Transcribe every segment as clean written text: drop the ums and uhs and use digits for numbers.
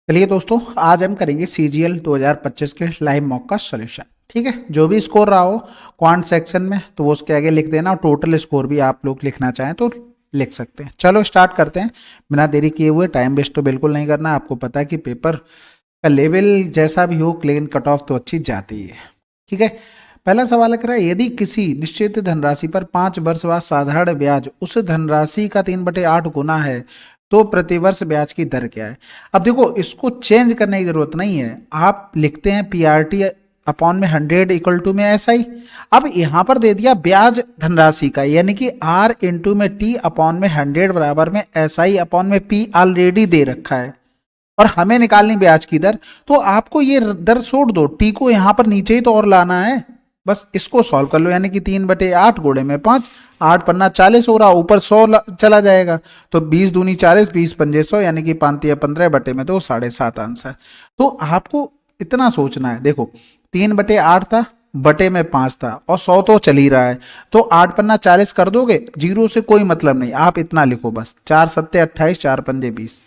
चलिए दोस्तों, आज हम करेंगे सीजीएल 2025 के लाइव मॉक का सॉल्यूशन। ठीक है, जो भी स्कोर रहा हो क्वांट सेक्शन में तो वो उसके आगे लिख देना, और टोटल स्कोर भी आप लोग लिखना चाहें तो लिख सकते हैं। चलो स्टार्ट करते हैं बिना देरी किए हुए। टाइम वेस्ट तो बिल्कुल नहीं करना। आपको पता है कि पेपर का लेवल जैसा भी हो, लेकिन कट ऑफ तो अच्छी जाती है। ठीक है, पहला सवाल कह रहा है, यदि किसी निश्चित धनराशि पर 5 वर्ष बाद साधारण ब्याज उस धनराशि का 3/8 गुना है तो प्रतिवर्ष ब्याज की दर क्या है। अब देखो, इसको चेंज करने की जरूरत नहीं है। आप लिखते हैं पीआरटी अपॉन में 100 इक्वल टू में एसआई। अब यहां पर दे दिया ब्याज धनराशि का, यानी कि आर इंटू में टी अपॉन में 100 बराबर में एसआई अपॉन में पी ऑलरेडी दे रखा है, और हमें निकालनी ब्याज की दर। तो आपको ये दर छोड़ दो, टी को यहां पर नीचे ही तो और लाना है। बस इसको सॉल्व कर लो, यानी कि 3/8 गुणे में 5, 8 पन्ना 40 हो रहा, ऊपर 100 चला जाएगा तो 20 दूनी 40, 20 पंजे 100, यानी कि 5 15 बटे में तो 7.5 आंसर। तो आपको इतना सोचना है। देखो 3/8 था, बटे में 5 था, और 100 तो चल ही रहा है, तो 8 पन्ना 40 कर दोगे, जीरो से कोई मतलब नहीं। आप इतना लिखो बस, 4 सत्ते 28, 4 पंजे 20,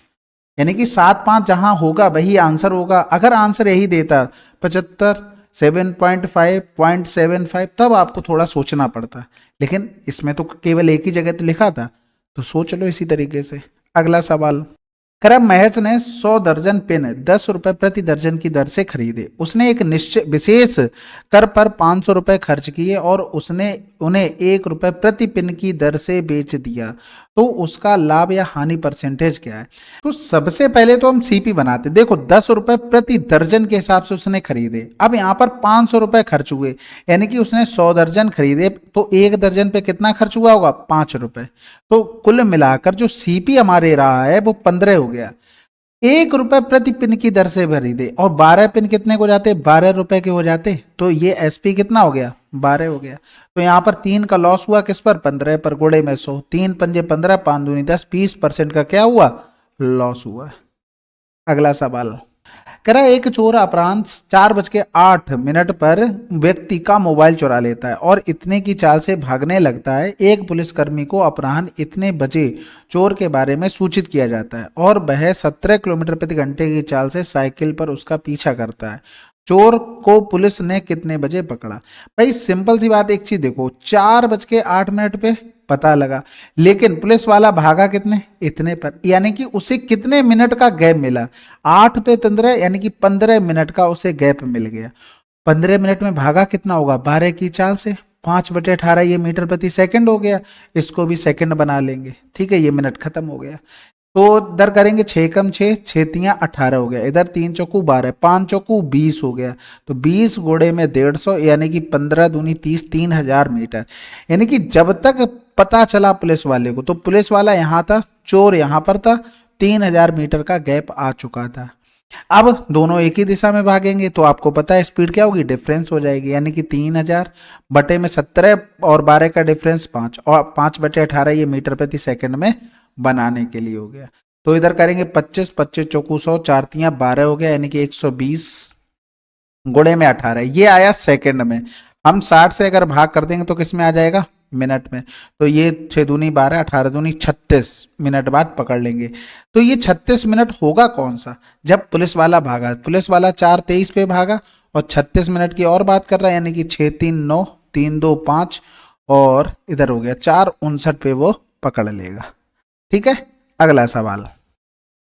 यानी कि 7 5 जहां होगा वही आंसर होगा। अगर आंसर यही देता 75, 7.5, 0.75, तब आपको थोड़ा सोचना पड़ता, लेकिन इसमें तो केवल एक ही जगह तो लिखा था, तो सोच लो इसी तरीके से। अगला सवाल करा, महेश ने 100 दर्जन पेन 10 रुपए प्रति दर्जन की दर से खरीदे। उसने एक निश्चित विशेष कर पर 500 रुपए खर्च किए और उसने उन्हें 1 रुपए प्रति पेन की दर से बेच दिया, तो उसका लाभ या हानि परसेंटेज क्या है। तो सबसे पहले तो हम सीपी बनाते। देखो 10 रुपए प्रति दर्जन के हिसाब से उसने खरीदे। अब यहाँ पर 500 रुपए खर्च हुए, यानी कि उसने 100 दर्जन खरीदे, तो एक दर्जन पे कितना खर्च हुआ होगा, 5 रुपए। तो कुल मिलाकर जो सीपी हमारे रहा है वो 15 हो गया। 1 रुपए प्रति पिन की दर से खरीदे, और 12 पिन कितने को जाते, 12 रुपए के हो जाते, तो ये एसपी कितना हो गया, 12 हो गया। तो यहाँ पर 3 का लॉस हुआ, किस पर, 15 पर, गुणे में 100, 3 पंजे 15, 5 दूनी 10, 20% का क्या हुआ, लॉस हुआ। अगला सवाल कह रहा है, एक चोर अपराह्न 4:08 पर व्यक्ति का मोबाइल चुरा लेता है और इतने की चाल से भागने लगता है। एक पुलिसकर्मी को अपराह्न इतने बजे चोर के बारे में सूचित किया जाता है और वह 17 किलोमीटर प्रति घंटे की चाल से साइकिल पर उसका पीछा करता है। चोर को पुलिस ने कितने बजे पकड़ा। भाई सिंपल सी बात, एक चीज देखो, 4:08 पे पता लगा, लेकिन पुलिस वाला भागा कितने, इतने पर, यानी कि उसे कितने मिनट का गैप मिला, 8 पे 15, यानी कि 15 मिनट का उसे गैप मिल गया। 15 मिनट में भागा कितना होगा, 12 की चाल से, 5/18 ये मीटर प्रति सेकंड हो गया। इसको भी सेकंड बना लेंगे, ठीक है, ये मिनट खत्म हो गया। तो इधर करेंगे 6 कम 6, 6 तियां 18 हो गया, इधर 3 चौकू 12, 5 चौकू 20 हो गया, तो 20 गुणे में 150, यानी कि 15 दूनी 30, 3000 मीटर। यानी कि जब तक पता चला पुलिस वाले को, तो पुलिस वाला यहाँ था, चोर यहाँ पर था, 3000 मीटर का गैप आ चुका था। अब दोनों एक ही दिशा में भागेंगे, तो आपको पता है स्पीड क्या होगी, डिफरेंस हो जाएगी, यानी कि 3000 बटे में 17 और 12 का डिफरेंस 5, और 5/18 ये मीटर प्रति सेकंड में बनाने के लिए हो गया। तो इधर करेंगे 25, 25 चौकू 100, 4 तियां 12 हो गया, यानी कि 120 गुणे में 18, ये आया सेकंड में। हम 60 से अगर भाग कर देंगे तो किस में आ जाएगा, मिनट में। तो ये 6 दूनी 12, 18 दूनी 36 मिनट बाद पकड़ लेंगे। तो ये 36 मिनट होगा कौन सा, जब पुलिस वाला भागा। पुलिस वाला 4:23 पे भागा और 36 मिनट की और बात कर रहा है, यानी कि 6 3 9, 3 2 5, और इधर हो गया 4:59 पे वो पकड़ लेगा। ठीक है, अगला सवाल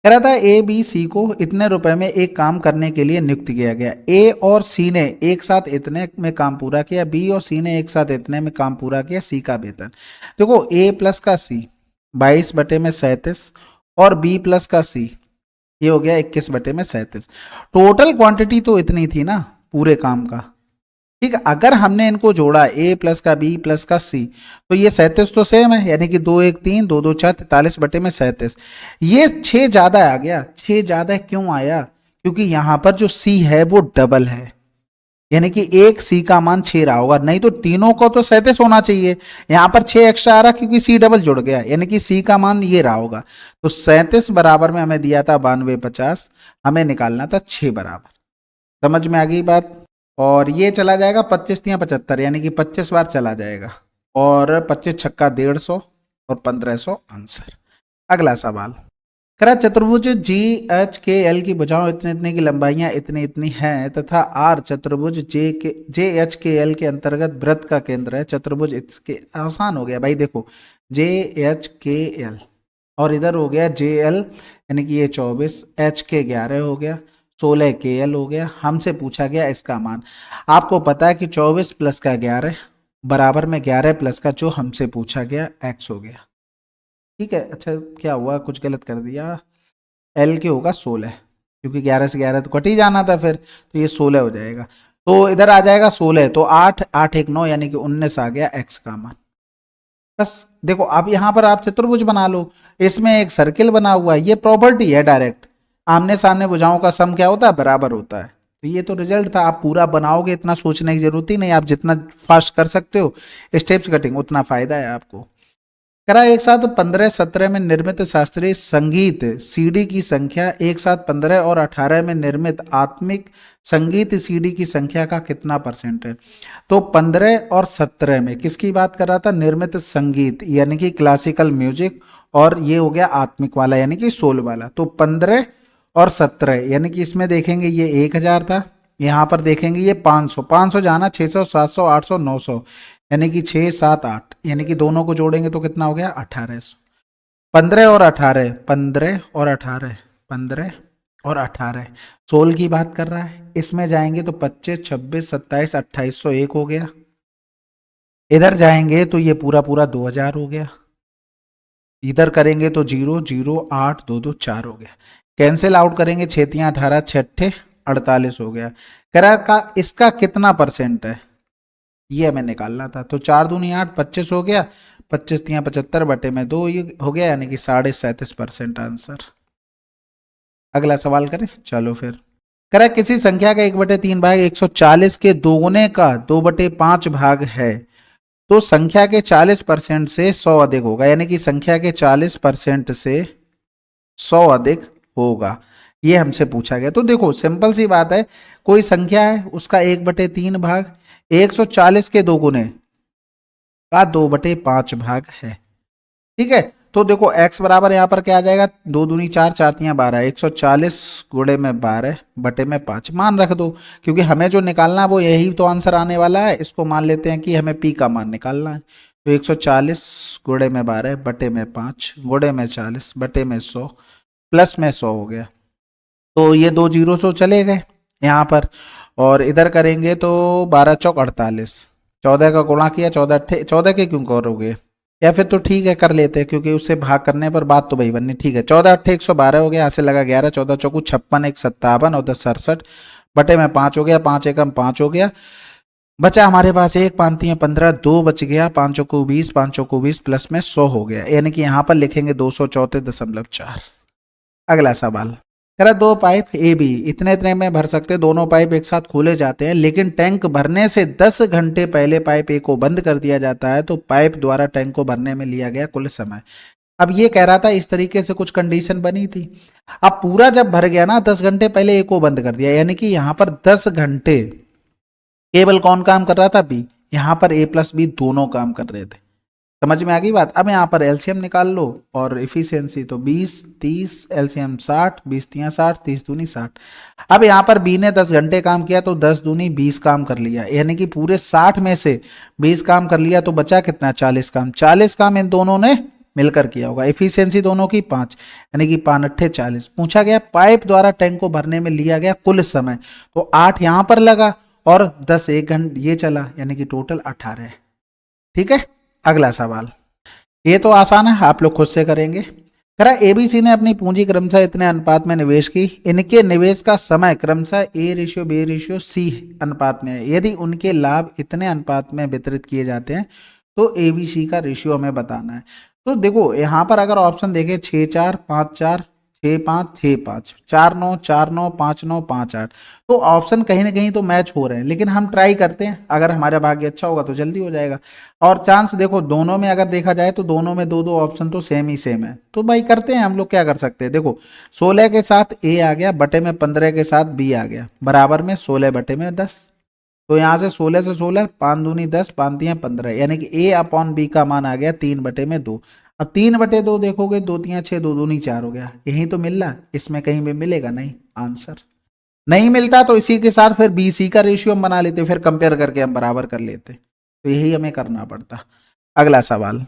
कह रहा था, ए बी सी को इतने रुपए में एक काम करने के लिए नियुक्त किया गया। ए और सी ने एक साथ इतने में काम पूरा किया, बी और सी ने एक साथ इतने में काम पूरा किया, सी का वेतन। देखो ए प्लस का सी 22/37, और बी प्लस का सी ये हो गया 21/37। टोटल क्वांटिटी तो इतनी थी ना पूरे काम का। ठीक है, अगर हमने इनको जोड़ा ए प्लस का बी प्लस का सी, तो ये 37 तो सेम है, यानी कि 2 1 3, 2 2 4, 43/37। ये 6 ज्यादा आ गया। 6 ज्यादा क्यों आया, क्योंकि यहां पर जो सी है वो डबल है, यानी कि एक सी का मान 6 रहा होगा, नहीं तो तीनों को तो 37 होना चाहिए। यहां पर 6 एक्स्ट्रा आ रहा क्योंकि सी डबल जुड़ गया, यानी कि सी का मान ये रहा होगा। तो 37 बराबर में हमें दिया था 92/50, हमें निकालना था 6 बराबर। समझ में आ गई बात। और ये चला जाएगा 25 या 75, यानी कि 25 बार चला जाएगा, और 25 छक्का 150 और 1500 आंसर। अगला सवाल करा चतुर्भुज जी एच के एल की भुजाओं इतने इतने की लंबाइयां इतनी इतनी हैं तथा आर चतुर्भुज जे एच के एल के अंतर्गत वृत्त का केंद्र है। चतुर्भुज इसके आसान हो गया भाई, देखो जे एच के एल और इधर हो गया जे एल, यानी कि ये 24, एच के 11 हो गया, 16 के एल हो गया। हमसे पूछा गया इसका मान। आपको पता है कि 24 प्लस का 11 बराबर में 11 प्लस का जो हमसे पूछा गया एक्स हो गया। ठीक है, अच्छा क्या हुआ, कुछ गलत कर दिया, एल के होगा 16, क्योंकि 11 से 11 तो कट ही जाना था फिर, तो ये 16 हो जाएगा। तो इधर आ जाएगा 16, तो 8 8 1 9 यानी कि 19 आ गया एक्स का मान। बस देखो अब यहां पर आप चतुर्भुज बना लो, इसमें एक सर्किल बना हुआ है, ये प्रॉपर्टी है डायरेक्ट, आमने सामने भुजाओं का सम क्या होता है, बराबर होता है। तो ये तो रिजल्ट था। आप पूरा बनाओगे इतना सोचने की जरूरत ही नहीं, आप जितना फास्ट कर सकते हो स्टेप्स कटिंग उतना फायदा है आपको। करा एक साथ 15-17 में निर्मित शास्त्रीय संगीत सीडी की संख्या एक साथ 15 और 18 में निर्मित आत्मिक संगीत सीडी की संख्या का कितना परसेंट है। तो 15 और 17 में किसकी बात कर रहा था, निर्मित संगीत यानी कि क्लासिकल म्यूजिक, और ये हो गया आत्मिक वाला यानी कि सोल वाला। तो 15 और 17 यानी कि इसमें देखेंगे ये 1000 था, यहां पर देखेंगे ये 500, 500 जाना 600 700 800 900 यानी कि 6 7 8, यानी कि दोनों को जोड़ेंगे तो कितना हो गया 1800। 15 और 18, 15 और 18, 15 और 18 सोल की बात कर रहा है। इसमें जाएंगे तो 25 26 27 2801 हो गया, इधर जाएंगे तो ये पूरा पूरा 2000 हो गया, इधर करेंगे तो 0 0 8 2 2 4 हो गया, कैंसिल आउट करेंगे 6 3 18 6 48 हो गया। करा का इसका कितना परसेंट है ये हमें निकालना था। तो 4 दूनी 8 25 हो गया, 25 तिया 75 बटे में 2 ये हो गया, यानी कि 37.5% आंसर। अगला सवाल करें, चलो फिर। करा किसी संख्या का 1/3 भाग 140 के दोगुने का 2/5 भाग है, तो संख्या के 40% से 100 अधिक होगा, यानी कि संख्या के 40% से 100 अधिक होगा, ये हमसे पूछा गया। तो देखो सिंपल सी बात है, कोई संख्या है उसका 1/3 भाग 140 के दोगुने का 2/5 भाग है। ठीक है, तो देखो x बराबर यहां पर क्या आ जाएगा, 2 दूनी 4 4 तियां 12, 140 गुणे में 12 बटे में 5 मान रख दो, क्योंकि हमें जो निकालना है वो यही तो आंसर आने वाला है। इसको मान लेते हैं कि हमें p का मान निकालना है। तो 140 गुणे में 12 बटे में 5 गुणे में 40 बटे में 100 प्लस में 100 हो गया। तो ये 2 जीरो सो चले गए यहाँ पर, और इधर करेंगे तो 12 चौक 48, 14 का गुणा किया 14 के क्यों करोगे, या फिर तो ठीक है कर लेते हैं, क्योंकि उससे भाग करने पर बात तो वही बननी। ठीक है, 14 8 112 हो गया, यहाँ से लगा 11, 14 चौकू 56 1 57 और 10 67 बटे में 5 हो गया, 5 एकम 5 हो गया, बचा हमारे पास 1 5 3 15 2 बच गया, 5 चौकू 20 5 चौकू 20 प्लस में 100 हो गया, यानी कि यहाँ पर लिखेंगे 234.4। अगला सवाल, करा दो पाइप ए बी इतने इतने में भर सकते, दोनों पाइप एक साथ खोले जाते हैं, लेकिन टैंक भरने से 10 घंटे पहले पाइप ए को बंद कर दिया जाता है, तो पाइप द्वारा टैंक को भरने में लिया गया कुल समय। अब ये कह रहा था इस तरीके से कुछ कंडीशन बनी थी। अब पूरा जब भर गया ना 10 घंटे पहले ए को बंद कर दिया, यानी कि यहां पर 10 घंटे केवल कौन काम कर रहा था, बी, यहां पर ए प्लस बी दोनों काम कर रहे थे। समझ में आ गई बात। अब यहाँ पर एलसीएम निकाल लो और इफिशियंसी, तो 20 30 एलसीएम 60, 20 तियां 60, 30 दूनी 60। अब यहाँ पर बी ने 10 घंटे काम किया तो 10 दूनी 20 काम कर लिया, यानी कि पूरे 60 में से 20 काम कर लिया, तो बचा कितना 40 काम। 40 काम इन दोनों ने मिलकर किया होगा। इफिशियंसी दोनों की 5, यानी कि 5 8 40। पूछा गया पाइप द्वारा टैंक को भरने में लिया गया कुल समय, तो 8 यहाँ पर लगा और 10 1 घंटे ये चला, यानी कि टोटल 18 है। ठीक है, अगला सवाल, ये तो आसान है, आप लोग खुद से करेंगे। करा एबीसी ने अपनी पूंजी क्रमशः इतने अनुपात में निवेश की, इनके निवेश का समय क्रमशः A/B/C अनुपात में है, यदि उनके लाभ इतने अनुपात में वितरित किए जाते हैं तो एबीसी का रेशियो हमें बताना है। तो देखो यहाँ पर अगर ऑप्शन देखें 6 4 5 4 6 5 6 5 4 9 4 9 5 9 5 8, तो ऑप्शन कहीं ना कहीं तो मैच हो रहे हैं, लेकिन हम ट्राई करते हैं, अगर हमारा भाग्य अच्छा होगा तो जल्दी हो जाएगा। और चांस देखो दोनों में अगर देखा जाए तो दोनों में दो दो ऑप्शन तो सेम ही सेम है, तो भाई करते हैं हम लोग, क्या कर सकते हैं। देखो 16 के साथ ए आ गया बटे में 15 के साथ बी आ गया, बराबर में 16 बटे में 10, तो यहाँ से 16 से 16 5 दूनी 10 5 तियां 15, यानी कि ए अपॉन बी का मान आ गया 3 बटे में 2। अब 3/2 देखोगे, 2 3 6, 2 दूनी 4 हो गया, यही तो मिल रहा, इसमें कहीं भी मिलेगा नहीं आंसर। नहीं मिलता तो इसी के साथ फिर बी सी का रेशियो हम बना लेते, फिर कंपेयर करके हम बराबर कर लेते, तो यही हमें करना पड़ता। अगला सवाल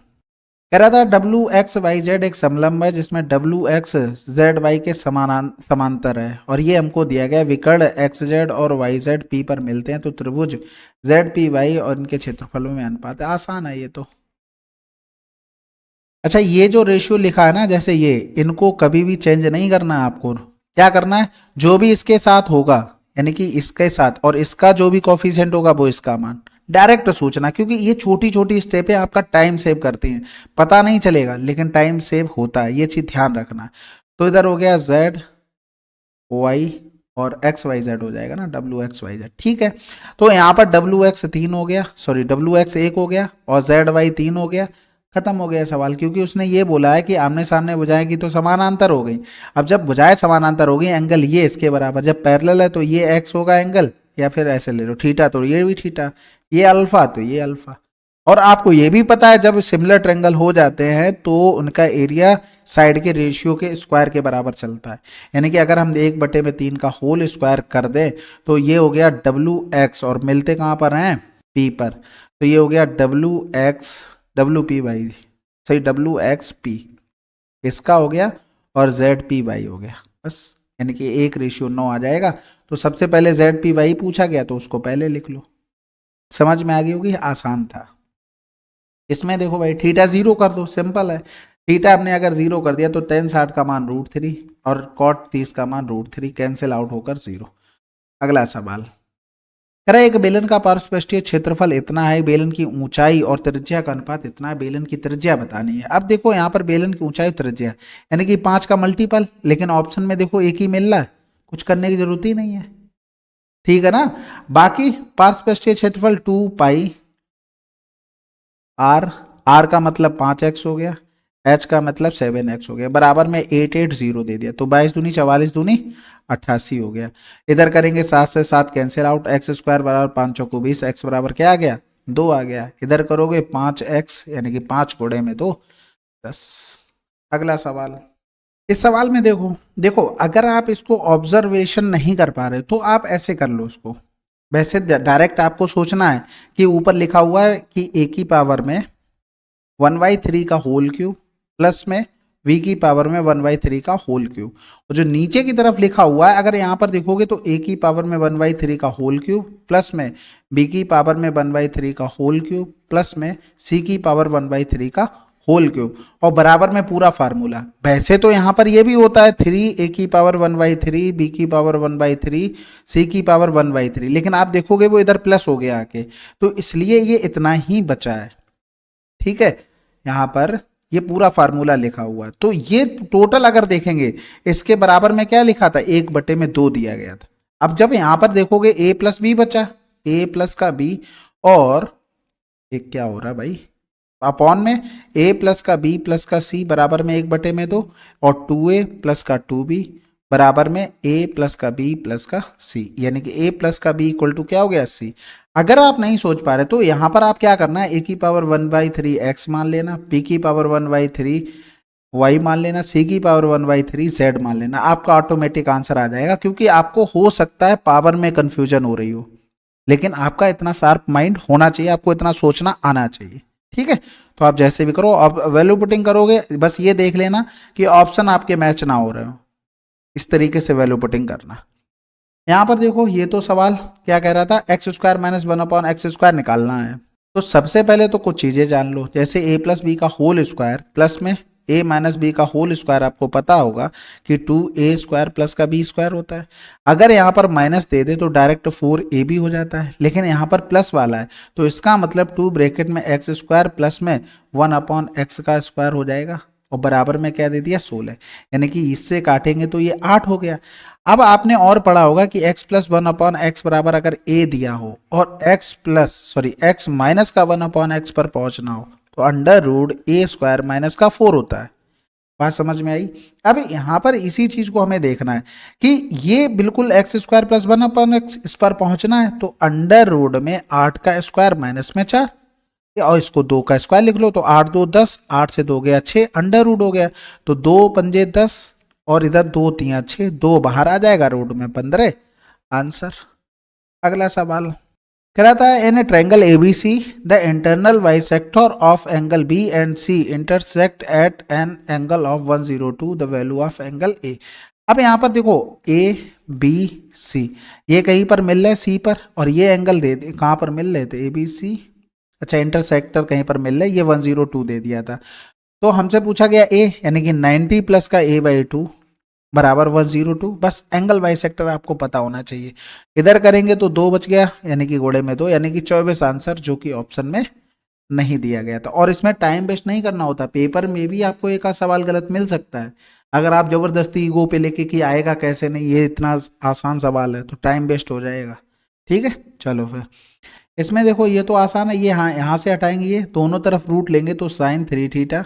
कह रहा था डब्ल्यू एक्स वाई जेड एक समलंब है जिसमें डब्ल्यू एक्स जेड वाई के समांतर है, और ये हमको दिया गया विकर्ण एक्स जेड और वाई जेड पी पर मिलते हैं, तो त्रिभुज जेड पी वाई और इनके क्षेत्रफलों में अनुपात है। आसान है ये तो। अच्छा, ये जो रेशियो लिखा है ना, जैसे ये, इनको कभी भी चेंज नहीं करना है आपको। क्या करना है, जो भी इसके साथ होगा, यानी कि इसके साथ और इसका जो भी कोफिशिएंट होगा वो इसका मान डायरेक्ट सोचना, क्योंकि ये छोटी छोटी स्टेपें आपका टाइम सेव करती हैं। पता नहीं चलेगा लेकिन टाइम सेव होता है, ये चीज ध्यान रखना। तो इधर हो गया जेड वाई और एक्स वाई जेड हो जाएगा ना, डब्ल्यू एक्स वाई जेड, ठीक है। तो यहाँ पर डब्ल्यू एक्स 3 हो गया, सॉरी डब्ल्यू एक्स 1 हो गया और जेड वाई 3 हो गया। खत्म हो गया सवाल, क्योंकि उसने ये बोला है कि आमने सामने भुजाएं तो समानांतर हो गई। अब जब भुजाएं समानांतर हो गई, एंगल ये इसके बराबर, जब पैरेलल है तो ये एक्स होगा एंगल, या फिर ऐसे ले लो थीटा तो ये भी थीटा, ये अल्फा तो ये अल्फा। और आपको ये भी पता है जब सिमिलर ट्रायंगल हो जाते हैं तो उनका एरिया साइड के रेशियो के स्क्वायर के बराबर चलता है। यानी कि अगर हम 1/3 का होल स्क्वायर कर दें तो ये हो गया डब्ल्यू एक्स, और मिलते कहाँ पर हैं, पी पर, तो ये हो गया W X W P Y, सही, डब्ल्यू एक्स पी इसका हो गया, और जेड पी वाई हो गया, बस। यानी कि 1:9 आ जाएगा। तो सबसे पहले जेड पी वाई पूछा गया तो उसको पहले लिख लो। समझ में आ गई होगी, आसान था। इसमें देखो भाई, थीटा 0 कर दो, सिंपल है। थीटा आपने अगर 0 कर दिया तो tan 60 का मान √3 और cot 30 का मान √3, कैंसिल आउट होकर 0। अगला सवाल कह रहा है एक बेलन का पार्श्वपृष्ठीय क्षेत्रफल इतना है, बेलन की ऊंचाई और त्रिज्या का अनुपात इतना है, बेलन की त्रिज्या बतानी है। अब देखो यहाँ पर बेलन की ऊंचाई त्रिज्या यानी कि 5 का मल्टीपल, लेकिन ऑप्शन में देखो एक ही मिल रहा है, कुछ करने की जरूरत ही नहीं है, ठीक है ना। बाकी पार्श्वपृष्ठीय क्षेत्रफल 2 आर, आर का मतलब 5x हो गया, एच का मतलब 7x हो गया, बराबर में 880 दे दिया, तो 22 दूनी 44 दूनी 88 हो गया। इधर करेंगे 7 से 7 कैंसिल आउट, एक्स स्क्वायर बराबर 5 चौको 20, एक्स बराबर क्या आ गया, 2 आ गया। इधर करोगे 5x यानी कि 5 कोड़े में 2, 10। अगला सवाल, इस सवाल में देखो देखो अगर आप इसको ऑब्जर्वेशन नहीं कर पा रहे तो आप ऐसे कर लो इसको। वैसे डायरेक्ट आपको सोचना है कि ऊपर लिखा हुआ है कि a की पावर में 1/3 का होल क्यूब प्लस में v की पावर में 1/3 का होल क्यूब, और जो नीचे की तरफ लिखा हुआ है अगर यहाँ पर देखोगे तो a की पावर में 1/3 का होल क्यूब प्लस में b की पावर में 1/3 का होल क्यूब प्लस में c की पावर 1/3 का होल क्यूब, और बराबर में पूरा फार्मूला। वैसे तो यहाँ पर ये भी होता है 3 a की पावर 1/3, b की पावर 1/3, c की पावर 1/3, लेकिन आप देखोगे वो इधर प्लस हो गया आके, तो इसलिए ये इतना ही बचा है, ठीक है। यहाँ पर ये पूरा फार्मूला लिखा हुआ है, तो ये टोटल अगर देखेंगे इसके बराबर में क्या लिखा था, 1/2 दिया गया था। अब जब यहाँ पर देखोगे a प्लस बी बचा, a प्लस का b, और एक क्या हो रहा भाई, अपॉन में a प्लस का b प्लस का c बराबर में 1/2, और 2a प्लस का 2b बराबर में a प्लस का b प्लस का c, यानी कि a प्लस का b इक्वल टू क्या हो गया, c। अगर आप नहीं सोच पा रहे तो यहां पर आप क्या करना है, a की पावर 1/3 x मान लेना, b की पावर 1/3 y मान लेना, c की पावर 1/3 z मान लेना, आपका ऑटोमेटिक आंसर आ जाएगा। क्योंकि आपको हो सकता है पावर में कंफ्यूजन हो रही हो, लेकिन आपका इतना शार्प माइंड होना चाहिए, आपको इतना सोचना आना चाहिए, ठीक है। तो आप जैसे भी करो, अब वैल्यू पुटिंग करोगे बस ये देख लेना कि ऑप्शन आपके मैच ना हो रहे हो, इस तरीके से वैल्यू पुटिंग करना। यहां पर देखो ये तो सवाल क्या कह रहा था, एक्स स्क्वायर माइनस 1/x² निकालना है। तो सबसे पहले तो कुछ चीजें जान लो, जैसे a प्लस बी का होल स्क्वायर प्लस में a माइनस बी का होल स्क्वायर, आपको पता होगा कि 2a² प्लस का b² होता है। अगर यहाँ पर माइनस दे दे तो डायरेक्ट 4ab हो जाता है, लेकिन यहाँ पर प्लस वाला है तो इसका मतलब 2 ब्रैकेट में x² प्लस में 1/x² हो जाएगा, और बराबर में क्या दे दिया, 16, यानी कि इससे काटेंगे तो ये 8 हो गया। अब आपने और पढ़ा होगा कि x प्लस 1/x बराबर अगर a दिया हो और x माइनस का 1/x पर पहुंचना हो तो √a² माइनस का 4 होता है। बात समझ में आई। अब यहां पर इसी चीज को हमें देखना है कि ये बिल्कुल x² प्लस 1/x इस पर पहुंचना है, तो अंडर रूट में 8 का स्क्वायर माइनस में 4, और इसको 2 का स्क्वायर लिख लो, तो 8 2 10, 8 से 2 गया 6, अंडर रूट हो गया, तो 2 पंजे 10 और इधर 2 3 6, 2 बाहर आ जाएगा, रूट में 15 आंसर। अगला सवाल कह रहा था in triangle ABC the internal bisector of angle B and C intersect at an angle of 102 the value of angle A. अब यहाँ पर देखो ए बी सी ये कहीं पर मिल रहे सी पर, और ये एंगल दे कहाँ पर मिल रहे थे ए बी सी, अच्छा इंटरसेक्टर कहीं पर मिल रहा है, ये 102 दे दिया था। तो हमसे पूछा गया ए यानी कि 90 प्लस का ए बाई 2 बराबर 102, बस एंगल बाइसेक्टर आपको पता होना चाहिए। इधर करेंगे तो 2 बच गया यानी कि घोड़े में 2 यानी कि 24 आंसर, जो कि ऑप्शन में नहीं दिया गया था। और इसमें टाइम वेस्ट नहीं करना होता, पेपर में भी आपको एक आध सवाल गलत मिल सकता है। अगर आप जबरदस्ती ईगो पे लेके कि आएगा कैसे नहीं, ये इतना आसान सवाल है, तो टाइम वेस्ट हो जाएगा। ठीक है, चलो फिर इसमें देखो ये तो आसान है, ये हाँ यहाँ से हटाएंगे, ये दोनों तरफ रूट लेंगे तो साइन 3 थीटा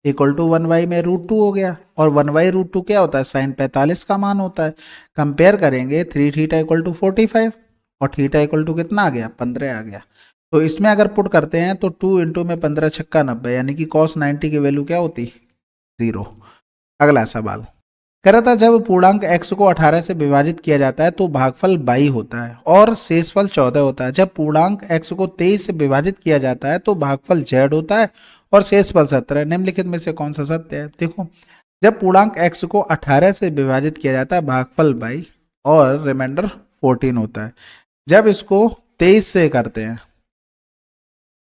इक्वल टू 1 में √2 हो गया, और 1/√2 क्या होता है, साइन 45 का मान होता है। कंपेयर करेंगे 3 थीटा इक्वल टू 45 और थीटा इक्वल टू कितना आ गया, 15 आ गया। तो इसमें अगर पुट करते हैं तो 2 इंटू में 15 छक्का 90 यानी कि cos 90 की वैल्यू क्या होती, 0। अगला सवाल कह रहा था जब पूर्णांक x को 18 से विभाजित किया जाता है तो भागफल 22 होता है और शेषफल 14 होता है। जब पूर्णांक x को 23 से विभाजित किया जाता है तो भागफल z होता है और शेषफल 17। निम्नलिखित में से कौन सा सत्य है। देखो जब पूर्णांक x को 18 से विभाजित किया जाता है भागफल 22 और रिमाइंडर 14 होता है। जब इसको 23 से करते हैं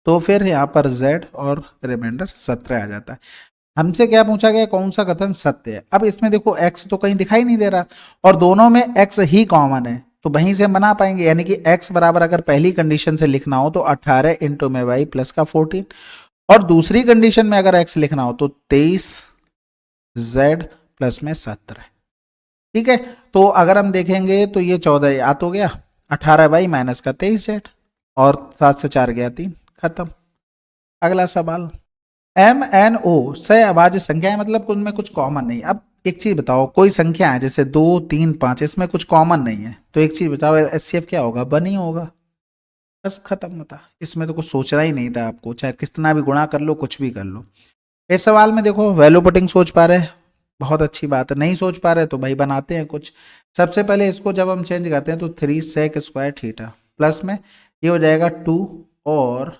तो फिर यहाँ पर z और रिमाइंडर 17 आ जाता है। हमसे क्या पूछा गया, कौन सा कथन सत्य है। अब इसमें देखो x तो कहीं दिखाई नहीं दे रहा और दोनों में x ही कॉमन है, तो वहीं से हम बना पाएंगे। यानी कि x बराबर अगर पहली कंडीशन से लिखना हो तो 18 इंटू में y प्लस का 14, और दूसरी कंडीशन में अगर x लिखना हो तो 23 z प्लस में 17। ठीक है, तो अगर हम देखेंगे तो ये 14 याद हो गया, 18y माइनस का 23z, और 7 से 4 गया 3, खत्म। अगला सवाल MNO सहअभाज्य संख्या है, मतलब उनमें कुछ कॉमन नहीं। अब एक चीज बताओ, कोई संख्या है जैसे 2 3 5 इसमें कुछ कॉमन नहीं है, तो एक चीज बताओ HCF क्या होगा, 1 ही होगा, बस खत्म होता। इसमें तो कुछ सोचना ही नहीं था आपको, चाहे कितना भी गुणा कर लो कुछ भी कर लो। इस सवाल में देखो वैल्यू पुटिंग सोच पा रहे, बहुत अच्छी बात है। नहीं सोच पा रहे तो भाई बनाते हैं कुछ। सबसे पहले इसको जब हम चेंज करते हैं तो 3 सेक स्क्वायर थीटा प्लस में ये हो जाएगा 2 और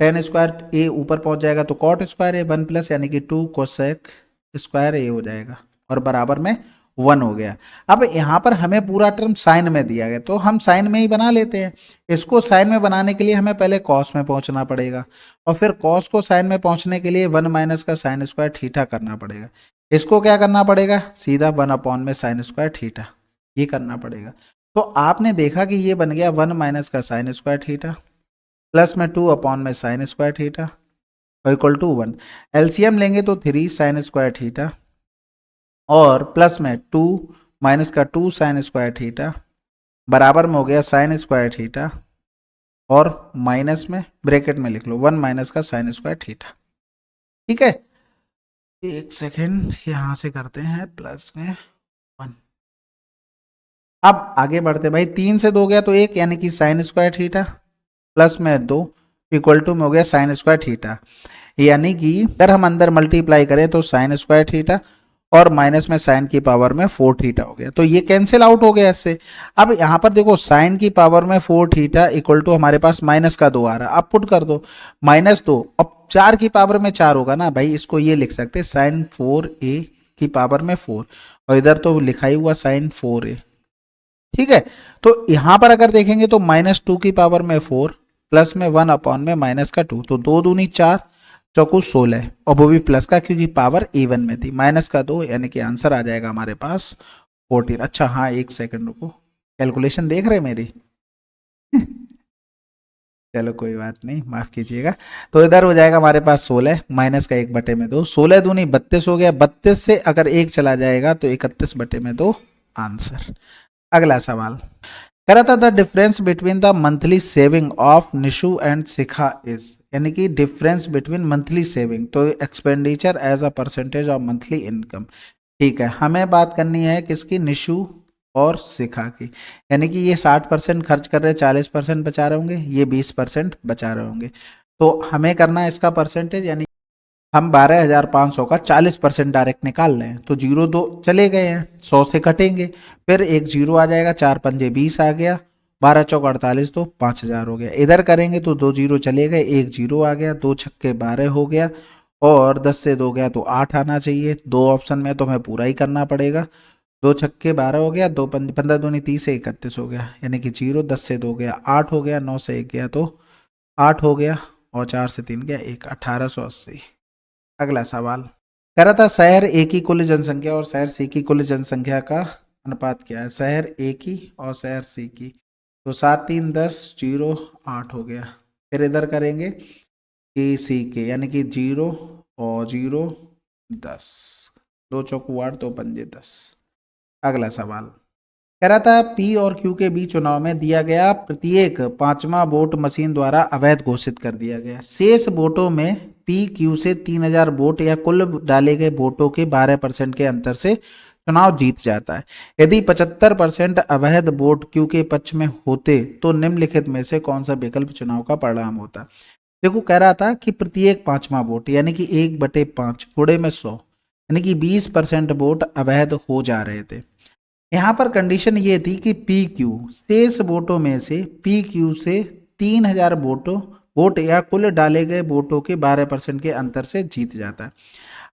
टेन स्क्वायर ए ऊपर पहुंच जाएगा तो कॉट स्क्वायर ए 1 प्लस यानी कि 2 कोसेक स्क्वायर ए हो जाएगा और बराबर में 1 हो गया। अब यहाँ पर हमें पूरा टर्म साइन में दिया गया तो हम साइन में ही बना लेते हैं। इसको साइन में बनाने के लिए हमें पहले कॉस में पहुंचना पड़ेगा और फिर कॉस को साइन में पहुंचने के लिए 1 माइनस का साइन स्क्वायर थीटा करना पड़ेगा। इसको क्या करना पड़ेगा, सीधा 1 अपॉन में साइन स्क्वायर थीटा, ये करना पड़ेगा। तो आपने देखा कि ये बन गया 1 माइनस का साइन स्क्वायर थीटा प्लस में 2 अपॉन में साइन स्क्वायर थीटा और इक्वल टू 1। एलसीएम लेंगे तो 3 साइन स्क्वायर थीटा और प्लस में 2 माइनस का 2 साइन स्क्वायर थीटा बराबर में हो गया साइन स्क्वायर थीटा और माइनस में ब्रैकेट में लिख लो 1 माइनस का साइन स्क्वायर थीटा। ठीक है, एक सेकेंड यहां से करते हैं प्लस में 1। अब आगे बढ़ते भाई, 3 से 2 गया तो 1 यानी कि साइन स्क्वायर थीटा प्लस में 2 इक्वल टू में हो गया साइन स्क्वायर थीटा। यानी कि अगर हम अंदर मल्टीप्लाई करें तो साइन स्क्वायर थीटा और माइनस में साइन की पावर में 4 थीटा हो गया, तो ये कैंसिल आउट हो गया इससे। अब यहाँ पर देखो साइन की पावर में 4 थीटा इक्वल टू हमारे पास माइनस का 2 आ रहा है, अब पुट कर दो -2, अब 4 की पावर में 4 होगा ना भाई, इसको ये लिख सकते हैं साइन 4a की पावर में 4 और इधर तो लिखा ही हुआ साइन 4a। ठीक है, तो यहां पर अगर देखेंगे तो -2 की पावर में 4 प्लस में 1 अपॉन में माइनस का 2, तो 2 दूनी 4 चौकू 16 और वो भी प्लस का क्योंकि पावर इवन में थी, माइनस का 2 यानी कि आंसर आ जाएगा हमारे पास 14। अच्छा हाँ एक सेकंड रुको, कैलकुलेशन देख रहे मेरी चलो कोई बात नहीं, माफ कीजिएगा। तो इधर हो जाएगा हमारे पास 16 माइनस का 1/2, 16 दूनी 32 हो गया, 32 से अगर 1 चला जाएगा तो 31/2 आंसर। अगला सवाल कह रहा था the difference between the monthly saving of Nishu and Shikha is, यानी कि डिफरेंस बिटवीन मंथली सेविंग तो expenditure as a percentage of monthly income. ठीक है, हमें बात करनी है किसकी, निशु और शिखा की। यानी कि ये 60% खर्च कर रहे हैं, 40% बचा रहे होंगे, ये 20% बचा रहे होंगे। तो हमें करना है इसका परसेंटेज, यानी हम 12,500 का 40% डायरेक्ट निकाल रहे हैं। तो 0 2 चले गए हैं, 100 से कटेंगे, फिर एक 0 आ जाएगा, 4 पंजे 20 आ गया, 12 चौक 48, तो 5,000 हो गया। इधर करेंगे तो 2 0 चले गए, एक 0 आ गया, 2 छक्के 12 हो गया, और 10 से 2 गया तो 8 आना चाहिए। 2 ऑप्शन में तो हमें पूरा ही करना पड़ेगा। 2 छक्के 12 हो गया, 2 15 दूनी 30 से 31 हो गया, यानी कि 0, 10 से 2 गया 8 हो गया, 9 से 1 गया तो 8 हो गया, और 4 से 3 गया 1, 1880। अगला सवाल कह रहा था शहर ए की कुल जनसंख्या और शहर सी की कुल जनसंख्या का अनुपात क्या है। शहर ए की और शहर सी की, तो 7 3 10 0 8 हो गया। फिर इधर करेंगे कि सी के, यानी कि 0 और 0 10, 2 चौक 8, 2 पंजे 10। अगला सवाल कह रहा था पी और क्यू के बीच चुनाव में दिया गया प्रत्येक 5वां वोट मशीन द्वारा अवैध घोषित कर दिया गया। शेष वोटों में पी क्यू से 3,000 वोट या कुल डाले गए वोटों के 12% के अंतर से चुनाव जीत जाता है। यदि 75% अवैध वोट क्यू के पक्ष में होते तो निम्नलिखित में से कौन सा विकल्प चुनाव का परिणाम होता। देखो कह रहा था कि प्रत्येक 5वां वोट, यानी कि 1/5 गुणे में 100, यानी कि 20% वोट अवैध हो जा रहे थे। यहाँ पर कंडीशन ये थी कि पी क्यू शेष वोटों में से पी क्यू से 3,000 वोट या कुल डाले गए वोटों के 12% के अंतर से जीत जाता है।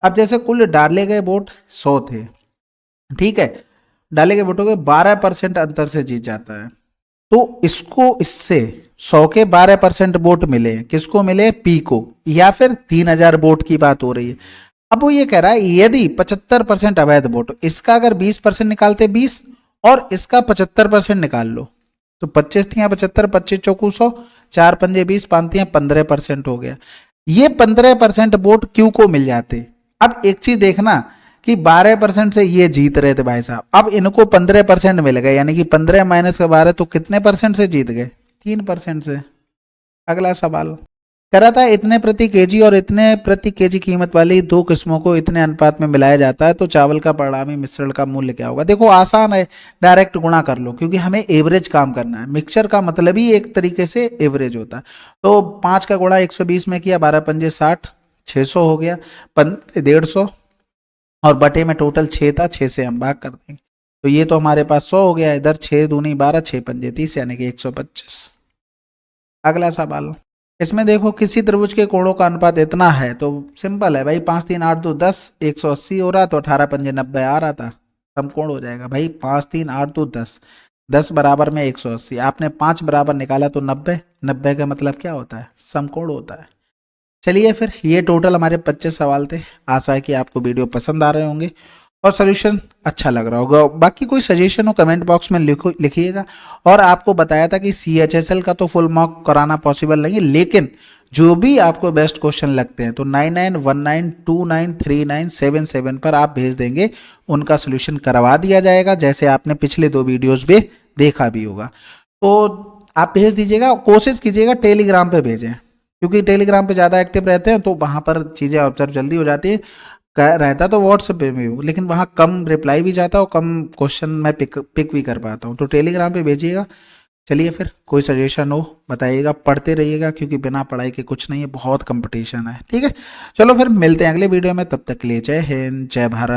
अब जैसे कुल डाले गए वोट 100 थे, ठीक है, डाले गए वोटों के 12% अंतर से जीत जाता है, तो इसको इससे 100 के 12% वोट मिले, किसको मिले, पी को, या फिर 3,000 वोट की बात हो रही है। अब वो ये कह रहा है यदि 75% अवैध वोट, इसका अगर 20% निकालते 20 और इसका 75% निकाल लो, तो 25 थी 75, 25 चौकू 100, 4 पंजे 20, 5 15% हो गया। ये 15% वोट क्यू को मिल जाते। अब एक चीज देखना कि 12% से ये जीत रहे थे भाई साहब, अब इनको 15% मिल गए, यानी कि 15 माइनस 12, तो कितने परसेंट से जीत गए, 3% से। अगला सवाल कह रहा था इतने प्रति केजी और इतने प्रति केजी कीमत वाली दो किस्मों को इतने अनुपात में मिलाया जाता है तो चावल का परिणामी मिश्रण का मूल्य क्या होगा। देखो आसान है, डायरेक्ट गुणा कर लो, क्योंकि हमें एवरेज काम करना है। मिक्सचर का मतलब ही एक तरीके से एवरेज होता है। तो 5 का गुणा 120 में किया, 12 पंजे 60, 600 हो गया, 150, और बटे में टोटल 6 था, 6 से हम भाग कर देंगे, तो ये तो हमारे पास 100 हो गया। इधर 6 दूनी 12, 6 पंजे 30, यानी कि 125। अगला सवाल, इसमें देखो किसी त्रिभुज के कोणों का अनुपात इतना है, तो सिंपल है भाई, 5 3 8 2 10, 180 हो रहा, तो 18 पंजे 90 आ रहा था, समकोण हो जाएगा भाई। 5 3 8 2 10, 10 बराबर में 180, आपने 5 बराबर निकाला तो 90, 90 का मतलब क्या होता है, समकोण होता है। चलिए फिर, ये टोटल हमारे 25 सवाल थे। आशा है कि आपको वीडियो पसंद आ रहे होंगे और सोल्यूशन अच्छा लग रहा होगा। बाकी कोई सजेशन हो कमेंट बॉक्स में लिखिएगा। और आपको बताया था कि CHSL का तो फुल मार्क कराना पॉसिबल नहीं है, लेकिन जो भी आपको बेस्ट क्वेश्चन लगते हैं तो 9919293977 पर आप भेज देंगे, उनका सोल्यूशन करवा दिया जाएगा, जैसे आपने पिछले 2 वीडियोस में देखा भी होगा। तो आप भेज दीजिएगा, कोशिश कीजिएगा टेलीग्राम पे भेजें, क्योंकि टेलीग्राम पे ज़्यादा एक्टिव रहते हैं, तो वहाँ पर चीज़ें ऑब्जर्व जल्दी हो जाती है। रहता तो व्हाट्सएप पे भी हूँ, लेकिन वहाँ कम रिप्लाई भी जाता है और कम क्वेश्चन मैं पिक भी कर पाता हूँ, तो टेलीग्राम पे भेजिएगा। चलिए फिर, कोई सजेशन हो बताइएगा, पढ़ते रहिएगा, क्योंकि बिना पढ़ाई के कुछ नहीं है, बहुत कंपटीशन है। ठीक है, चलो फिर मिलते हैं अगले वीडियो में, तब तक के लिए जय हिंद, जय भारत।